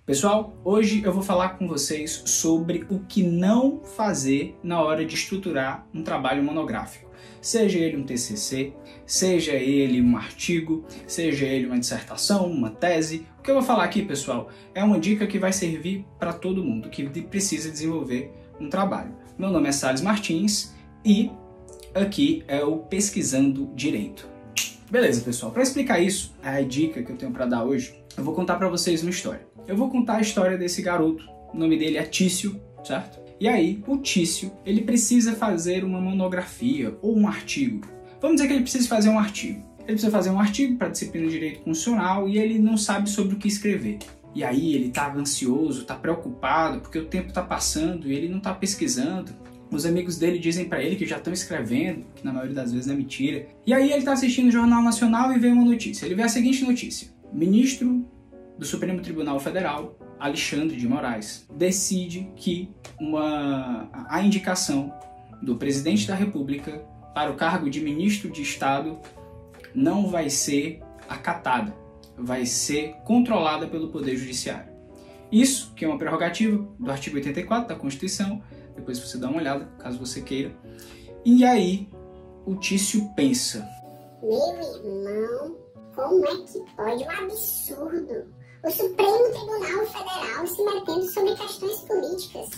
Pessoal, hoje eu vou falar com vocês sobre o que não fazer na hora de estruturar um trabalho monográfico. Seja ele um TCC, seja ele um artigo, seja ele uma dissertação, uma tese. O que eu vou falar aqui, pessoal, é uma dica que vai servir para todo mundo que precisa desenvolver um trabalho. Meu nome é Salles Martins e aqui é o Pesquisando Direito. Beleza, pessoal, para explicar isso, a dica que eu tenho para dar hoje, eu vou contar para vocês uma história. Eu vou contar a história desse garoto, o nome dele é Tício, certo? E aí, o Tício, ele precisa fazer uma monografia ou um artigo. Vamos dizer que ele precisa fazer um artigo. Ele precisa fazer um artigo para a disciplina de Direito Constitucional e ele não sabe sobre o que escrever. E aí ele tá ansioso, tá preocupado, porque o tempo tá passando e ele não tá pesquisando. Os amigos dele dizem para ele que já estão escrevendo, que na maioria das vezes é mentira. E aí ele tá assistindo o Jornal Nacional e vê uma notícia. Ele vê a seguinte notícia: ministro do Supremo Tribunal Federal, Alexandre de Moraes, decide que a indicação do presidente da República para o cargo de ministro de Estado não vai ser acatada, vai ser controlada pelo Poder Judiciário. Isso, que é uma prerrogativa do artigo 84 da Constituição, depois você dá uma olhada, caso você queira. E aí, o Tício pensa: meu irmão, como é que pode? Um absurdo! O Supremo Tribunal Federal se metendo sobre questões políticas.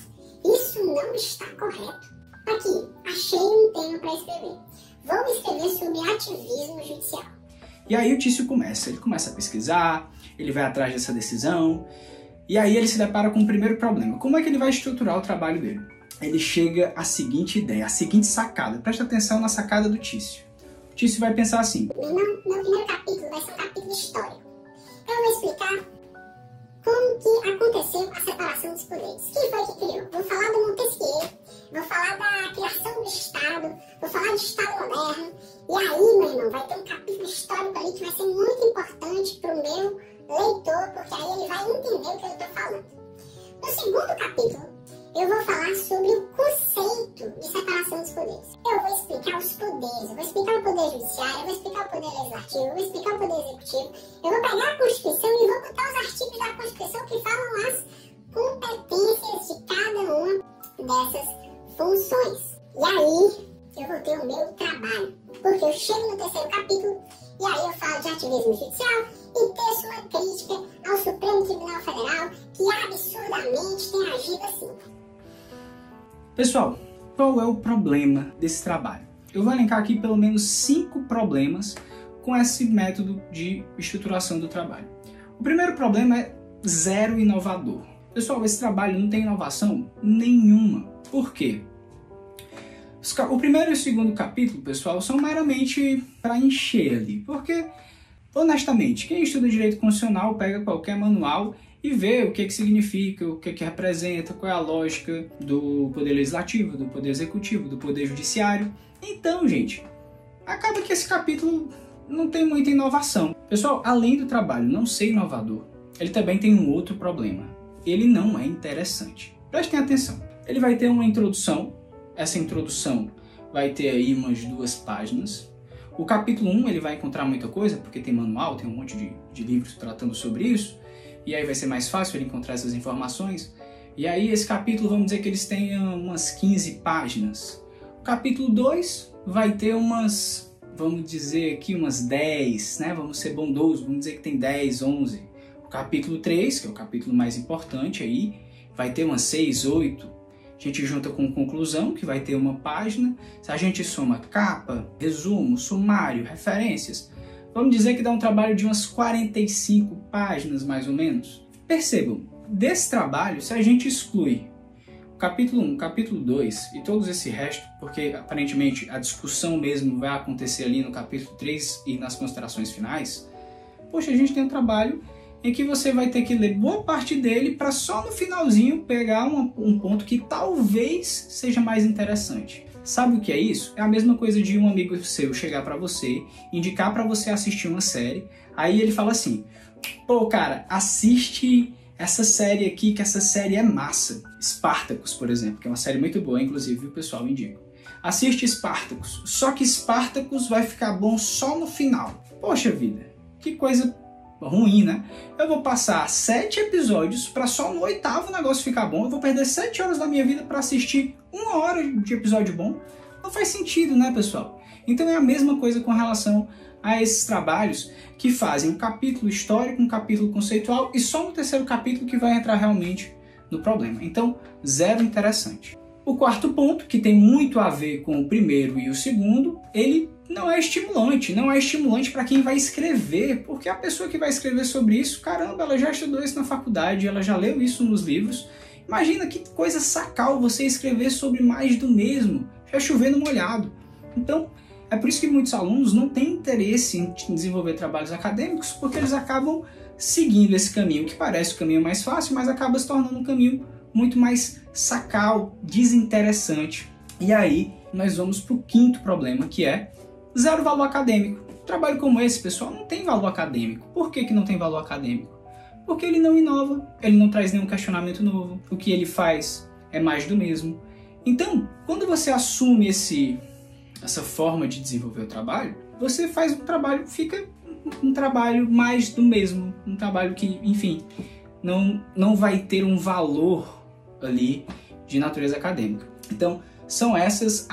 Isso não está correto. Aqui, achei um tema para escrever. Vou escrever sobre ativismo judicial. E aí o Tício ele começa a pesquisar, ele vai atrás dessa decisão, e aí ele se depara com o primeiro problema. Como é que ele vai estruturar o trabalho dele? Ele chega à seguinte ideia, à seguinte sacada. Presta atenção na sacada do Tício. O Tício vai pensar assim: meu primeiro capítulo vai ser um capítulo histórico. Eu vou explicar como que aconteceu a separação dos poderes. Quem foi que criou? Vou falar do Montesquieu, vou falar da criação do Estado, vou falar do Estado moderno. E aí, meu irmão, vai ter um capítulo histórico ali que vai ser muito importante para o meu leitor, porque aí ele vai entender o que eu estou falando. No segundo capítulo, eu vou falar sobre o conceito de separação dos poderes. Eu vou explicar os poderes, eu vou explicar o poder judiciário, eu vou explicar o poder legislativo, eu vou explicar o poder executivo, eu vou pegar a Constituição e vou botar os artigos da Constituição que falam as competências de cada uma dessas funções. E aí, eu vou ter o meu trabalho, porque eu chego no terceiro capítulo e aí eu falo de ativismo judicial e teço uma crítica ao Supremo Tribunal Federal que absurdamente tem agido assim. Pessoal, qual é o problema desse trabalho? Eu vou elencar aqui pelo menos 5 problemas com esse método de estruturação do trabalho. O primeiro problema é zero inovador. Pessoal, esse trabalho não tem inovação nenhuma. Por quê? O primeiro e o segundo capítulo, pessoal, são meramente para encher ali. Porque, honestamente, quem estuda direito constitucional pega qualquer manual e vê o que significa, o que representa, qual é a lógica do poder legislativo, do poder executivo, do poder judiciário. Então, gente, acaba que esse capítulo não tem muita inovação. Pessoal, além do trabalho não ser inovador, ele também tem um outro problema. Ele não é interessante. Prestem atenção. Ele vai ter uma introdução. Essa introdução vai ter aí umas 2 páginas. O capítulo 1 ele vai encontrar muita coisa, porque tem manual, tem um monte de livros tratando sobre isso. E aí vai ser mais fácil ele encontrar essas informações. E aí esse capítulo, vamos dizer que eles tenham umas 15 páginas. O capítulo 2 vai ter umas, vamos dizer aqui, umas 10, né? Vamos ser bondosos, vamos dizer que tem 10, 11. O capítulo 3, que é o capítulo mais importante aí, vai ter umas 6, 8. A gente junta com conclusão, que vai ter uma página. Se a gente soma capa, resumo, sumário, referências, vamos dizer que dá um trabalho de umas 45 páginas, mais ou menos. Percebam, desse trabalho, se a gente exclui o capítulo 1, capítulo 2 e todos esse resto, porque aparentemente a discussão mesmo vai acontecer ali no capítulo 3 e nas considerações finais, poxa, a gente tem um trabalho em que você vai ter que ler boa parte dele para só no finalzinho pegar um ponto que talvez seja mais interessante. Sabe o que é isso? É a mesma coisa de um amigo seu chegar para você, indicar para você assistir uma série, aí ele fala assim: pô, cara, assiste essa série aqui, que essa série é massa. Spartacus, por exemplo, que é uma série muito boa, inclusive o pessoal indica. Assiste Spartacus, só que Spartacus vai ficar bom só no final. Poxa vida, que coisa ruim, né? Eu vou passar 7 episódios para só no 8º o negócio ficar bom. Eu vou perder 7 horas da minha vida para assistir 1 hora de episódio bom. Não faz sentido, né, pessoal? Então é a mesma coisa com relação a esses trabalhos que fazem um capítulo histórico, um capítulo conceitual e só no 3º capítulo que vai entrar realmente no problema. Então, zero interessante. O 4º ponto, que tem muito a ver com o primeiro e o segundo, ele não é estimulante para quem vai escrever, porque a pessoa que vai escrever sobre isso, caramba, ela já estudou isso na faculdade, ela já leu isso nos livros. Imagina que coisa sacal você escrever sobre mais do mesmo, já chovendo molhado. Então, é por isso que muitos alunos não têm interesse em desenvolver trabalhos acadêmicos, porque eles acabam seguindo esse caminho, que parece o caminho mais fácil, mas acaba se tornando um caminho muito mais sacal, desinteressante. E aí, nós vamos para o 5º problema, que é zero valor acadêmico. Um trabalho como esse, pessoal, não tem valor acadêmico. Por que não tem valor acadêmico? Porque ele não inova, ele não traz nenhum questionamento novo, o que ele faz é mais do mesmo. Então, quando você assume essa forma de desenvolver o trabalho, você faz um trabalho, fica um trabalho mais do mesmo, um trabalho que, enfim, não vai ter um valor ali de natureza acadêmica. Então, são essas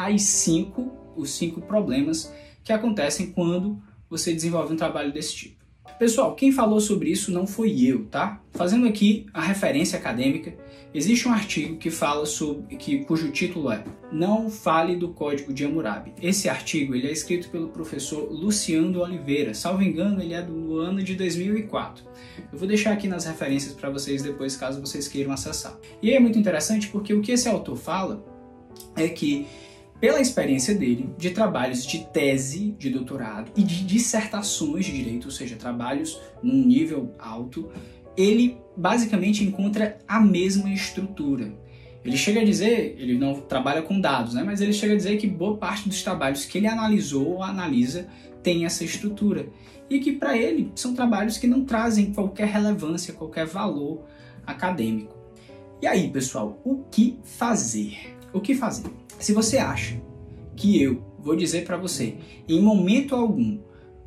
os 5 problemas que acontecem quando você desenvolve um trabalho desse tipo. Pessoal, quem falou sobre isso não foi eu, tá? Fazendo aqui a referência acadêmica, existe um artigo que fala cujo título é Não Fale do Código de Hammurabi. Esse artigo ele é escrito pelo professor Luciano Oliveira, salvo engano ele é do ano de 2004. Eu vou deixar aqui nas referências para vocês depois, caso vocês queiram acessar. E aí é muito interessante porque o que esse autor fala é que, pela experiência dele, de trabalhos de tese, de doutorado e de dissertações de direito, ou seja, trabalhos num nível alto, ele basicamente encontra a mesma estrutura. Ele chega a dizer, ele não trabalha com dados, né, mas ele chega a dizer que boa parte dos trabalhos que ele analisou ou analisa tem essa estrutura. E que para ele são trabalhos que não trazem qualquer relevância, qualquer valor acadêmico. E aí, pessoal, o que fazer? O que fazer? Se você acha que eu vou dizer para você, em momento algum,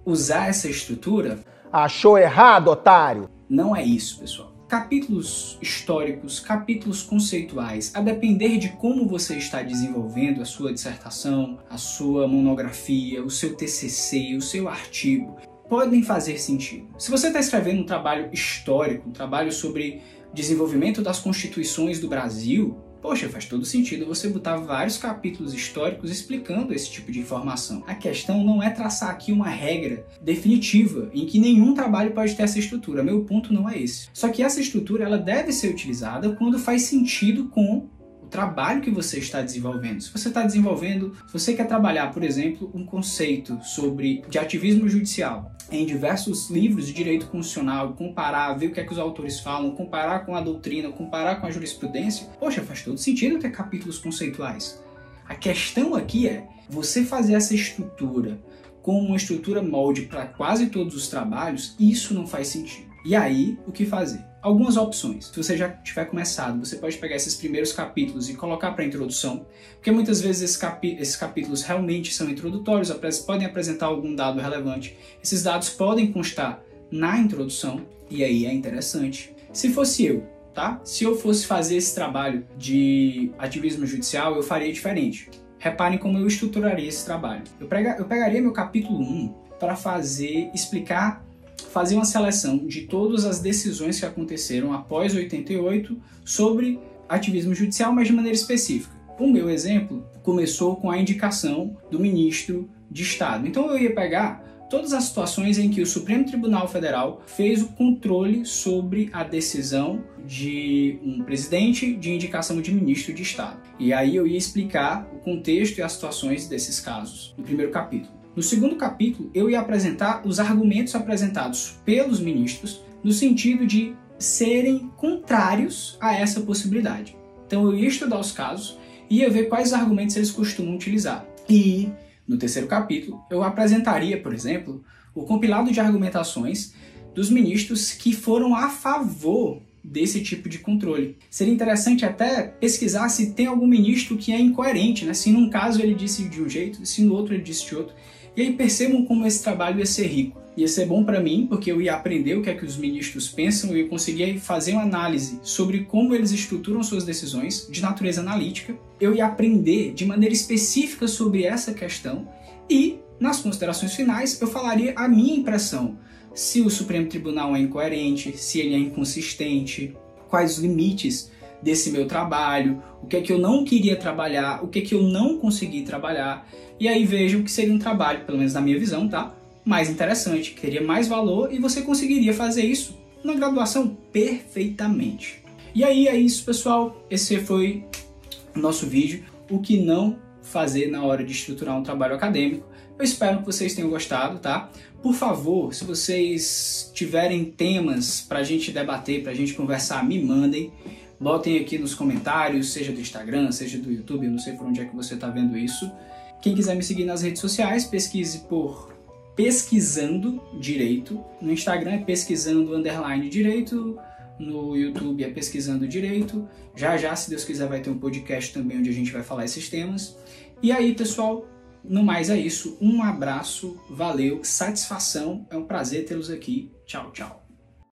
usar essa estrutura... Achou errado, otário! Não é isso, pessoal. Capítulos históricos, capítulos conceituais, a depender de como você está desenvolvendo a sua dissertação, a sua monografia, o seu TCC, o seu artigo, podem fazer sentido. Se você está escrevendo um trabalho histórico, um trabalho sobre desenvolvimento das constituições do Brasil, poxa, faz todo sentido você botar vários capítulos históricos explicando esse tipo de informação. A questão não é traçar aqui uma regra definitiva em que nenhum trabalho pode ter essa estrutura. Meu ponto não é esse. Só que essa estrutura ela deve ser utilizada quando faz sentido com o trabalho que você está desenvolvendo. Se você está desenvolvendo, se você quer trabalhar, por exemplo, um conceito de ativismo judicial em diversos livros de direito constitucional, comparar, ver o que é que os autores falam, comparar com a doutrina, comparar com a jurisprudência, poxa, faz todo sentido ter capítulos conceituais. A questão aqui é você fazer essa estrutura como uma estrutura molde para quase todos os trabalhos, isso não faz sentido. E aí, o que fazer? Algumas opções. Se você já tiver começado, você pode pegar esses primeiros capítulos e colocar para introdução, porque muitas vezes esses capítulos realmente são introdutórios, podem apresentar algum dado relevante. Esses dados podem constar na introdução, e aí é interessante. Se fosse eu, tá? Se eu fosse fazer esse trabalho de ativismo judicial, eu faria diferente. Reparem como eu estruturaria esse trabalho. Eu pegaria meu capítulo 1 para fazer uma seleção de todas as decisões que aconteceram após 88 sobre ativismo judicial, mas de maneira específica. O meu exemplo começou com a indicação do ministro de Estado. Então eu ia pegar todas as situações em que o Supremo Tribunal Federal fez o controle sobre a decisão de um presidente de indicação de ministro de Estado. E aí eu ia explicar o contexto e as situações desses casos no primeiro capítulo. No segundo capítulo, eu ia apresentar os argumentos apresentados pelos ministros no sentido de serem contrários a essa possibilidade. Então eu ia estudar os casos e ia ver quais argumentos eles costumam utilizar. E no terceiro capítulo, eu apresentaria, por exemplo, o compilado de argumentações dos ministros que foram a favor desse tipo de controle. Seria interessante até pesquisar se tem algum ministro que é incoerente, né? Se num caso ele disse de um jeito, se no outro ele disse de outro. E aí percebam como esse trabalho ia ser rico. Ia ser bom para mim, porque eu ia aprender o que é que os ministros pensam, eu ia conseguir fazer uma análise sobre como eles estruturam suas decisões de natureza analítica, eu ia aprender de maneira específica sobre essa questão e, nas considerações finais, eu falaria a minha impressão, se o Supremo Tribunal é incoerente, se ele é inconsistente, quais os limites desse meu trabalho, o que é que eu não queria trabalhar, o que é que eu não consegui trabalhar, e aí vejam que seria um trabalho, pelo menos na minha visão, tá? Mais interessante, que teria mais valor e você conseguiria fazer isso na graduação perfeitamente. E aí é isso, pessoal. Esse foi o nosso vídeo, o que não fazer na hora de estruturar um trabalho acadêmico. Eu espero que vocês tenham gostado, tá? Por favor, se vocês tiverem temas pra gente debater, pra gente conversar, me mandem. Botem aqui nos comentários, seja do Instagram, seja do YouTube, eu não sei por onde é que você tá vendo isso. Quem quiser me seguir nas redes sociais, pesquise por Pesquisando Direito. No Instagram é pesquisando_direito, no YouTube é Pesquisando Direito. Já, se Deus quiser, vai ter um podcast também onde a gente vai falar esses temas. E aí, pessoal, no mais é isso. Um abraço, valeu, satisfação, é um prazer tê-los aqui. Tchau, tchau.